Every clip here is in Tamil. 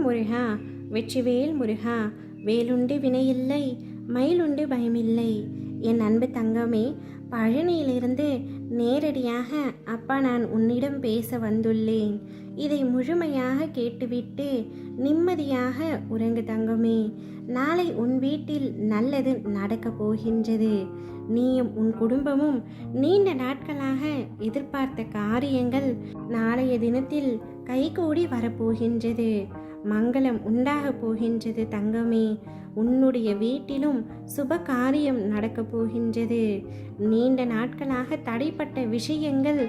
முருகா, வெற்றிவேல் முருகா. வேலுண்டு வினையில்லை, மயிலுண்டு பயமில்லை. என் அன்பு தங்கமே, பழனியிலிருந்து நேரடியாக அப்பா நான் உன்னிடம் பேச வந்துள்ளேன். இதை முழுமையாக கேட்டுவிட்டு நிம்மதியாக உறங்கு தங்கமே. நாளை உன் வீட்டில் நல்லது நடக்கப் போகின்றது. நீயும் உன் குடும்பமும் நீண்ட நாட்களாக எதிர்பார்த்த காரியங்கள் நாளைய தினத்தில் கைகூடி வரப்போகின்றது. மங்களம் உண்டாக போகின்றது தங்கமே. உன்னுடைய வீட்டிலும் சுப காரியம் நடக்கப் போகின்றது. நீண்ட நாட்களாக தடைப்பட்ட விஷயங்கள்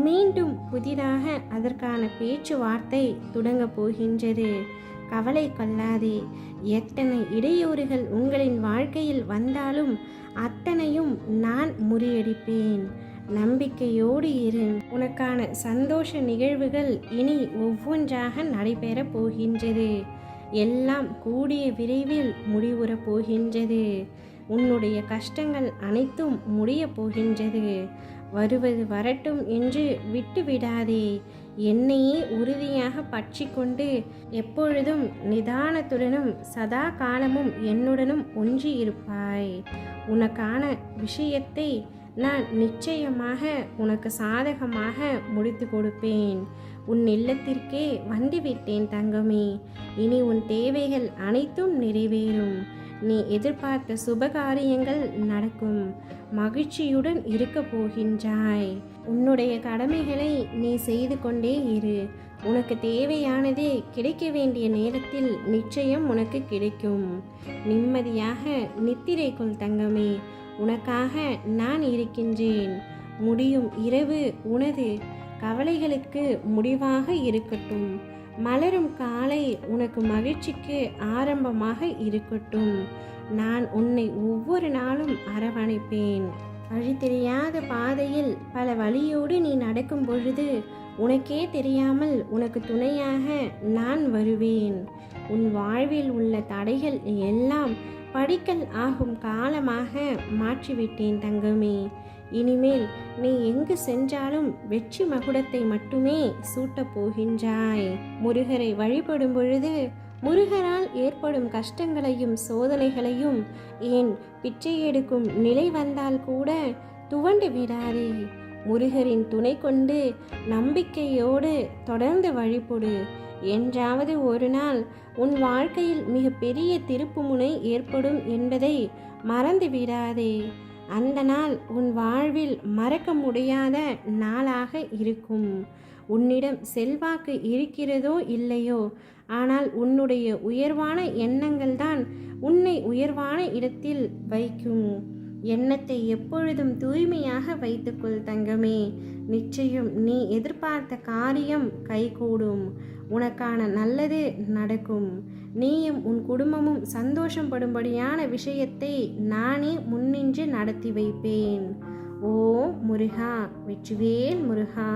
மீண்டும் புதிதாக அதற்கான பேச்சுவார்த்தை தொடங்கப் போகின்றது. கவலை கொள்ளாதே. எத்தனை இடையூறுகள் உங்களின் வாழ்க்கையில் வந்தாலும் அத்தனையும் நான் முறியடிப்பேன். நம்பிக்கையோடு இரு. உனக்கான சந்தோஷ நிகழ்வுகள் இனி ஒவ்வொன்றாக நடைபெறப் போகின்றது. எல்லாம் கூடிய விரைவில் முடிவுறப் போகின்றது. உன்னுடைய கஷ்டங்கள் அனைத்தும் முடியப் போகின்றது. வருவது வரட்டும் என்று விட்டுவிடாதே. என்னையே உறுதியாக பற்றி கொண்டு எப்பொழுதும் நிதானத்துடனும் சதா காலமும் என்னுடனும் ஒன்றி இருப்பாய். உனக்கான விஷயத்தை நான் நிச்சயமாக உனக்கு சாதகமாக முடித்து கொடுப்பேன். உன் இல்லத்திற்கே வந்துவிட்டேன் தங்கமே. இனி உன் தேவைகள் அனைத்தும் நிறைவேறும். நீ எதிர்பார்த்த சுபகாரியங்கள் நடக்கும். மகிழ்ச்சியுடன் இருக்க போகின்றாய். உன்னுடைய கடமைகளை நீ செய்து கொண்டே இரு. உனக்கு தேவையானதே கிடைக்க வேண்டிய நேரத்தில் நிச்சயம் உனக்கு கிடைக்கும். நிம்மதியாக நித்திரை கொள் தங்கமே. உனக்காக நான் இருக்கின்றேன். முடியும் இரவு உனது கவலைகளுக்கு முடிவாக இருக்கட்டும். மலரும் காலை உனக்கு மகிழ்ச்சிக்கு ஆரம்பமாக இருக்கட்டும். நான் உன்னை ஒவ்வொரு நாளும் அரவணைப்பேன். வழி தெரியாத பாதையில் பல வழியோடு நீ நடக்கும் பொழுது உனக்கே தெரியாமல் உனக்கு துணையாக நான் வருவேன். உன் வாழ்வில் உள்ள தடைகள் எல்லாம் படிக்கல் ஆகும் காலமாக மாற்றிவிட்டேன் தங்கமே. இனிமேல் நீ எங்கு சென்றாலும் வெற்றி மகுடத்தை மட்டுமே சூட்டப் போகின்றாய். முருகரை வழிபடும் பொழுது முருகரால் ஏற்படும் கஷ்டங்களையும் சோதனைகளையும் ஏன் பிச்சை எடுக்கும் நிலை வந்தால் கூட துவண்டு விடாதே. முருகரின் துணை கொண்டு நம்பிக்கையோடு தொடர்ந்து வழிபடு. என்றாவது ஒரு நாள் உன் வாழ்க்கையில் மிக பெரிய திருப்புமுனை ஏற்படும் என்பதை மறந்து விடாதே. அந்த நாள் உன் வாழ்வில் மறக்க முடியாத நாளாக இருக்கும். உன்னிடம் செல்வாக்கு இருக்கிறதோ இல்லையோ, ஆனால் உன்னுடைய உயர்வான எண்ணங்கள் தான் உன்னை உயர்வான இடத்தில் வைக்கும். எண்ணத்தை எப்பொழுதும் தூய்மையாக வைத்துக்கொள் தங்கமே. நிச்சயம் நீ எதிர்பார்த்த காரியம் கைகூடும். உனக்கான நல்லது நடக்கும். நீயும் உன் குடும்பமும் சந்தோஷப்படும்படியான விஷயத்தை நானே முன்னின்று நடத்தி வைப்பேன். ஓ முருகா, வெற்றிவேல் முருகா.